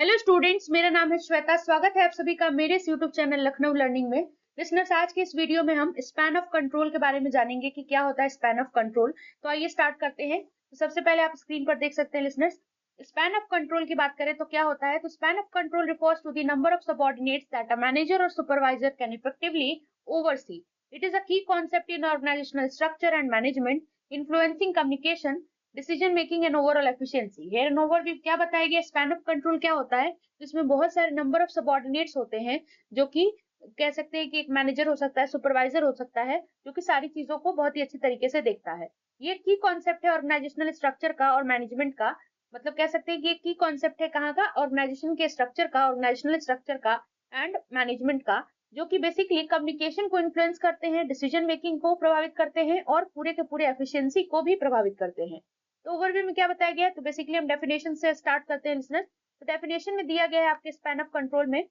Hello students, मेरा नाम है श्वेता। स्वागत है आप सभी का मेरे इस यूट्यूब चैनल लखनऊ लर्निंग में। लिसनर्स, आज के इस वीडियो में हम स्पैन ऑफ कंट्रोल के बारे में जानेंगे कि क्या होता है स्पैन ऑफ कंट्रोल। तो आइए स्टार्ट करते हैं। तो सबसे पहले आप स्क्रीन पर देख सकते हैं लिसनर्स, स्पैन ऑफ कंट्रोल की बात करें तो क्या होता है। तो span of control refers to the number of subordinates that a manager और supervisor can effectively oversee. It is a key concept in organizational structure and management, influencing communication, decision making and overall efficiency. Here an overview क्या बताया गया, span of control क्या होता है। जिसमें बहुत सारे नंबर ऑफ सबऑर्डिनेट्स होते हैं, जो कि कह सकते हैं कि एक मैनेजर हो सकता है, सुपरवाइजर हो सकता है, जो कि सारी चीजों को बहुत ही अच्छी तरीके से देखता है। ये की कॉन्सेप्ट है ऑर्गेनाइजेशनल स्ट्रक्चर का और मैनेजमेंट का। मतलब कह सकते हैं कि एक की कॉन्सेप्ट है कहाँ का, ऑर्गेनाइजेशन के स्ट्रक्चर का, ऑर्गेनाइजेशनल स्ट्रक्चर का एंड मैनेजमेंट का, जो कि बेसिकली कम्युनिकेशन को इन्फ्लुएंस करते हैं, डिसीजन मेकिंग को प्रभावित करते हैं और पूरे के पूरे एफिशिएंसी को भी प्रभावित करते हैं। तो ओवरव्यू में क्या बताया गया है, तो बेसिकली हम डेफिनेशन से स्टार्ट करते हैं लिसनर्स। तो डेफिनेशन में दिया गया है आपके स्पैन ऑफ कंट्रोल में,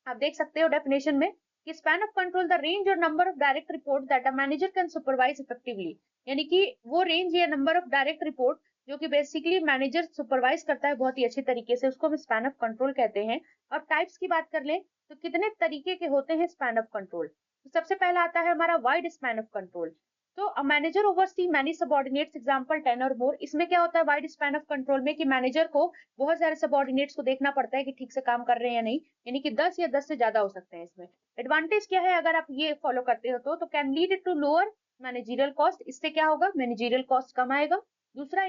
आप देख सकते हो डेफिनेशन में कि span of control the range और number of direct report that a manager can supervise effectively. यानी कि वो रेंज या नंबर ऑफ डायरेक्ट रिपोर्ट जो कि बेसिकली मैनेजर सुपरवाइज करता है बहुत ही अच्छी तरीके से, उसको हम स्पैन ऑफ कंट्रोल कहते हैं। और टाइप्स की बात कर ले तो कितने तरीके के होते हैं स्पैन ऑफ कंट्रोल। तो सबसे पहला आता है हमारा वाइड स्पैन ऑफ कंट्रोल। तो a manager oversee many subordinates, example 10 और मोर। इसमें क्या होता है वाइड स्पैन ऑफ कंट्रोल में कि मैनेजर को बहुत सारे सबऑर्डिनेट्स को देखना पड़ता है कि ठीक से काम कर रहे हैं या नहीं, यानी कि 10 या 10 से ज्यादा हो सकते हैं इसमें। एडवांटेज क्या है अगर आप ये फॉलो करते हो तो can lead to lower managerial cost. इससे क्या होगा, मैनेजरियल कॉस्ट कम आएगा। दूसरा,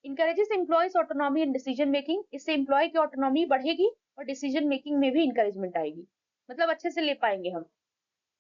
encourages employees autonomy in decision making. इससे एम्प्लॉय की ऑटोनॉमी बढ़ेगी और डिसीजन मेकिंग में भी इंकरेजमेंट आएगी, मतलब अच्छे से ले पाएंगे हम।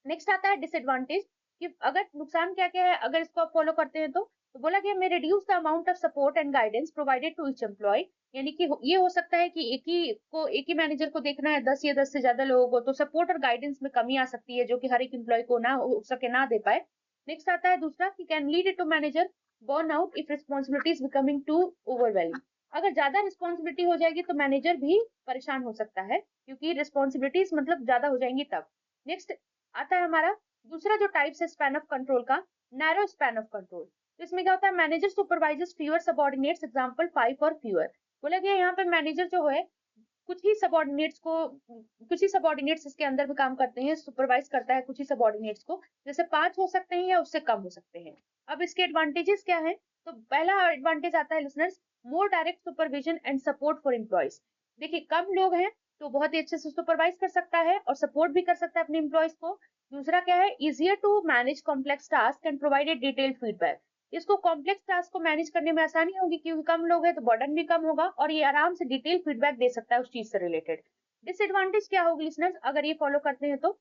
नेक्स्ट आता है डिसएडवांटेज, कि अगर नुकसान क्या क्या है अगर इसको आप फॉलो करते हैं तो बोला गया may reduce the amount of support and guidance provided to each employee. यानी कि ये हो सकता है कि एक ही मैनेजर को देखना है 10 या 10 से ज्यादा लोगों को, तो सपोर्ट और गाइडेंस में कमी आ सकती है जो कि हर एक एम्प्लॉय को ना हो सके, ना दे पाए। नेक्स्ट आता है दूसरा कि can lead to manager burn out if responsibilities becoming too overwhelming. अगर ज्यादा रिस्पॉन्सिबिलिटी हो जाएगी तो मैनेजर भी परेशान हो सकता है, क्योंकि रिस्पॉन्सिबिलिटीज मतलब ज्यादा हो जाएंगी तब। नेक्स्ट आता है हमारा दूसरा जो टाइप्स है स्पैन ऑफ कंट्रोल का, नैरो स्पैन ऑफ कंट्रोल। तो इसमें क्या होता है, manager supervisors fewer subordinates, example 5 और फ्यूअर। बोला गया यहाँ पे मैनेजर जो है कुछ ही सबऑर्डिनेट्स को, कुछ ही सबऑर्डिनेट्स इसके अंदर में काम करते हैं, सुपरवाइज करता है कुछ ही सबऑर्डिनेट्स को, जैसे 5 हो सकते हैं या उससे कम हो सकते हैं। अब इसके एडवांटेजेस क्या है, तो पहला एडवांटेज आता है listeners, more direct supervision and support for employees. देखिए कम लोग हैं तो बहुत ही अच्छे से सुपरवाइज कर सकता है और सपोर्ट भी कर सकता है अपने एम्प्लॉयज को। दूसरा क्या है, easier to manage complex task and provided detailed feedback. इसको कॉम्प्लेक्स टास्क को मैनेज करने में आसानी होगी क्योंकि कम लोग हैं तो बर्डन भी कम होगा और ये आराम से डिटेल फीडबैक दे सकता है उस चीज से रिलेटेड। डिसएडवांटेज क्या होगी लिसनर्स अगर ये फॉलो करते हैं तो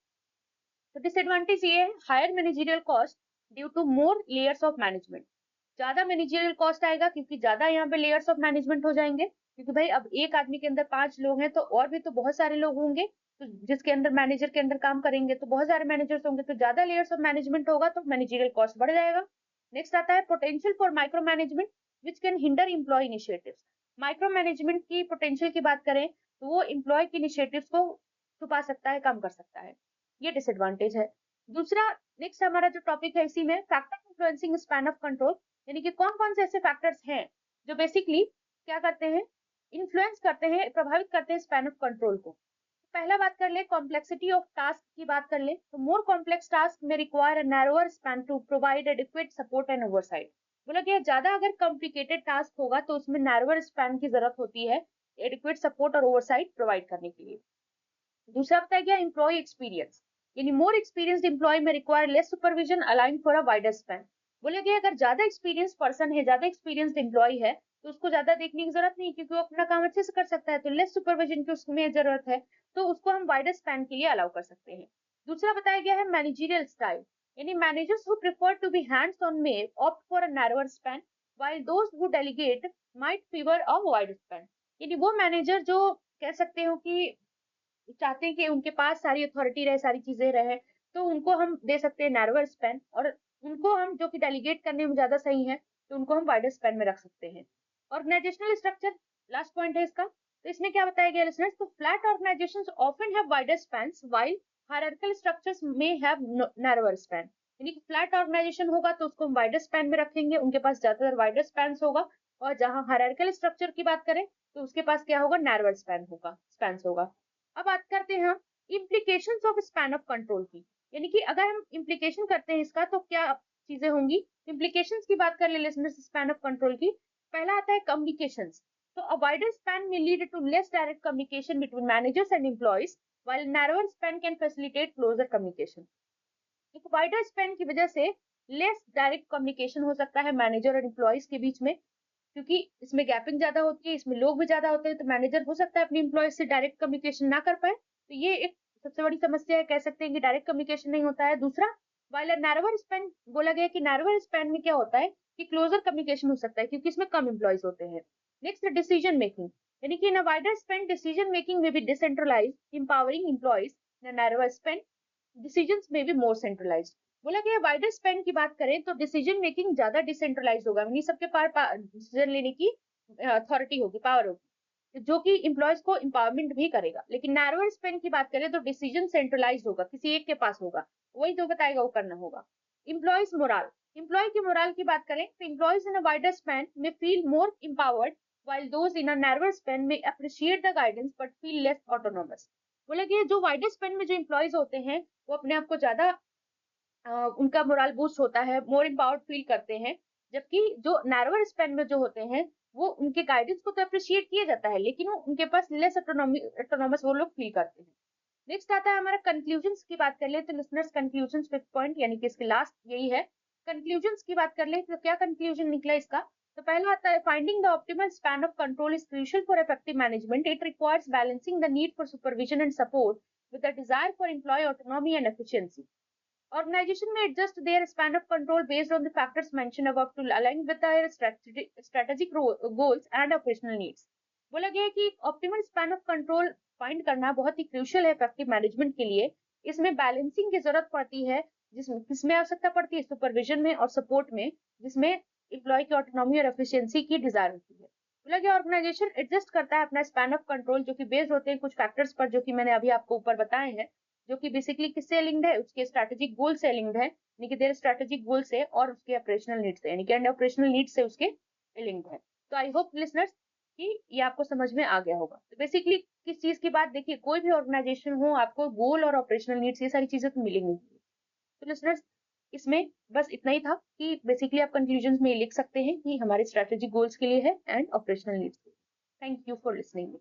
डिसएडवांटेज ये है, higher managerial cost due to more layers of management. ज्यादा मैनेजरियल कॉस्ट आएगा क्योंकि ज्यादा यहाँ पे लेयर्स ऑफ मैनेजमेंट हो जाएंगे, क्योंकि भाई अब एक आदमी के अंदर 5 लोग हैं तो और भी तो बहुत सारे लोग होंगे, तो जिसके अंदर मैनेजर के अंदर काम करेंगे तो बहुत सारे मैनेजर्स होंगे, तो ज्यादा लेयर्स ऑफ मैनेजमेंट होगा तो मैनेजरियल कॉस्ट बढ़ जाएगा। नेक्स्ट आता है potential for micro management which can hinder employee initiatives. Micro management की पोटेंशियल की बात करें तो वो इम्प्लॉय की इनिशिएटिव्स को छुपा सकता है, कम कर सकता है। ये डिसएडवांटेज है। दूसरा, नेक्स्ट हमारा जो टॉपिक है इसी में, factor influencing span of control. यानी कि कौन कौन से ऐसे फैक्टर्स हैं जो बेसिकली क्या करते हैं, इन्फ्लुएंस करते हैं, प्रभावित करते हैं स्पैन ऑफ कंट्रोल को। पहला बात कर ले कॉम्प्लेक्सिटी ऑफ टास्क की बात कर ले तो मोर कॉम्प्लेक्स टास्क में require a narrower span to provide adequate support and oversight. बोला गया ज्यादा अगर कॉम्प्लिकेटेड टास्क होगा तो उसमें नैरोअर स्पैन की जरूरत होती है एडिक्वेट सपोर्ट और ओवरसाइट प्रोवाइड करने के लिए। दूसरा बताया गया एम्प्लॉय एक्सपीरियंस, यानी मोर एक्सपीरियंस्ड एम्प्लॉय में require less supervision align for a wider span. बोले गया अगर ज्यादा एक्सपीरियंस पर्सन है, ज्यादा एक्सपीरियंस्ड एम्प्लॉय है तो उसको ज्यादा देखने की जरूरत नहीं क्योंकि वो अपना काम अच्छे से कर सकता है, तो लेस सुपरविजन की उसमें जरूरत है, तो उसको हम वाइडर स्पैन के लिए अलाउ कर सकते हैं। दूसरा बताया गया है मैनेजरियल स्टाइल, यानी managers who prefer to be hands on may opt for a narrower span while those who delegate might favour a wide span. यानी वो मैनेजर जो कह सकते हो कि चाहते हैं कि उनके पास सारी अथॉरिटी रहे, सारी चीजें रहे, तो उनको हम दे सकते हैं नैरोअर स्पैन, और उनको हम जो कि डेलीगेट करने में ज्यादा सही है तो उनको हम वाइडर स्पैन में रख सकते हैं। ऑर्गेनाइजेशनल स्ट्रक्चर लास्ट पॉइंट है इसका। तो इसमें क्या बताया गया लिसनर्स, तो flat organisations often have wider spans while hierarchical structures may have narrower span. यानी कि फ्लैट ऑर्गेनाइजेशन होगा तो उसको हम वाइडर स्पैन में रखेंगे, उनके पास ज्यादातर वाइडर स्पैन्स होगा, और जहां हायरार्किकल स्ट्रक्चर की बात करें तो उसके पास क्या होगा, नैरोअर स्पैन्स होगा। अब बात करते हैं हम implications of span of control की, यानी कि अगर हम इम्प्लीकेशन करते हैं इसका तो क्या चीजें होंगी। इम्प्लीकेशंस की बात कर ले लिसनर्स स्पैन ऑफ कंट्रोल की। पहला आता है कम्युनिकेशंस। तो अ wider span may lead to less direct communication between managers and employees, while narrower span can facilitate closer communication. एक वाइडर स्पैन की वजह से लेस डायरेक्ट कम्युनिकेशन हो सकता है मैनेजर और एम्प्लॉयज के बीच में, क्योंकि इसमें गैपिंग ज्यादा होती है, इसमें लोग भी ज्यादा होते हैं, तो मैनेजर हो सकता है अपने एम्प्लॉयज से डायरेक्ट कम्युनिकेशन ना कर पाए। तो ये एक सबसे बड़ी समस्या है, कह सकते हैं कि डायरेक्ट कम्युनिकेशन नहीं होता है। दूसरा, वाइल नैरोअर स्पैन बोला गया कि नैरोअर स्पैन में क्या होता है कि क्लोजर कम्युनिकेशन हो सकता है, क्योंकि इसमें कम एम्प्लॉयज होते हैं। नेक्स्ट, डिसीजन मेकिंग, यानी कि in a wider span decision making में be decentralized empowering employees. In narrower span decisions में भी मोर सेंट्रलाइज्ड। बोला गया वाइडर स्पैन की बात करें तो डिसीजन मेकिंग ज्यादा डिसेंट्रलाइज होगा, यानी सबके पास डिसीजन लेने की अथॉरिटी होगी, पावर होगी, जो कि एम्प्लॉयज को एम्पावरमेंट भी करेगा। लेकिन नैरोअर स्पैन की बात करें तो डिसीजन सेंट्रलाइज होगा, किसी एक के पास होगा, वही जो बताएगा वो करना होगा। एम्प्लॉयज मोराल, एम्प्लॉय की मोराल की बात करें तो employees in a wider span में feel more empowered, while those in a narrower span may appreciate the guidance but feel less autonomous. बोला कि जो वाइडर स्पैन में जो एम्प्लॉयज होते हैं वो अपने आप को ज्यादा उनका मोरल बूस्ट होता है, मोर एम्पावर्ड फील करते हैं, जबकि जो नैरोअर स्पैन में जो होते हैं वो उनके गाइडेंस को तो अप्रिशिएट किया जाता है, लेकिन वो उनके पास लेस ऑटोनॉमस वो लोग फील करते हैं। नेक्स्ट आता है हमारा कंक्लूजन्स की बात कर ले तो लिसनर्स कंक्लूजन्स फिफ्थ पॉइंट, यानी कि इसके लास्ट यही है। कंक्लूजन्स की बात कर ले तो क्या कंक्लूजन निकला इसका। तो पहला आता है finding the optimal span of control is crucial for effective management. It requires balancing the need for supervision and support with the desire for employee autonomy and efficiency. Organization may adjust their span of control based on the factors mentioned above to align with their strategic goals and operational needs. बोला गया है कि optimal span of control find करना बहुत ही crucial है effective management के लिए। इसमें बैलेंसिंग की जरूरत पड़ती है, जिसमें किसमें आवश्यकता पड़ती है, सुपरविजन में और सपोर्ट में, जिसमें एम्प्लॉय की ऑटोनॉमी और एफिशिएंसी की डिजायर होती है। बोला गया ऑर्गेनाइजेशन एडजस्ट करता है अपना स्पैन ऑफ कंट्रोल, जो कि बेस्ड होते हैं कुछ फैक्टर्स पर, जो कि मैंने अभी आपको ऊपर बताए हैं, जो कि बेसिकली किससे लिंक्ड है, उसके स्ट्रेटेजिक गोल से लिंक्ड है, यानी कि देयर स्ट्रेटेजिक गोल से और उसके ऑपरेशनल नीड से, यानी कि एंड ऑपरेशनल नीड से उसके लिंक्ड है। तो आई होप लिसनर्स कि ये आपको समझ में आ गया होगा। तो बेसिकली किस चीज की बात, देखिए कोई भी ऑर्गेनाइजेशन हो आपको गोल और ऑपरेशनल नीड्स ये सारी चीजें तो मिलेंगी। तो लिसनर्स इसमें बस इतना ही था कि बेसिकली आप कंक्लूजन में लिख सकते हैं कि हमारे स्ट्रेटेजिक गोल्स के लिए है एंड ऑपरेशनल नीड्स के लिए। Thank you for listening.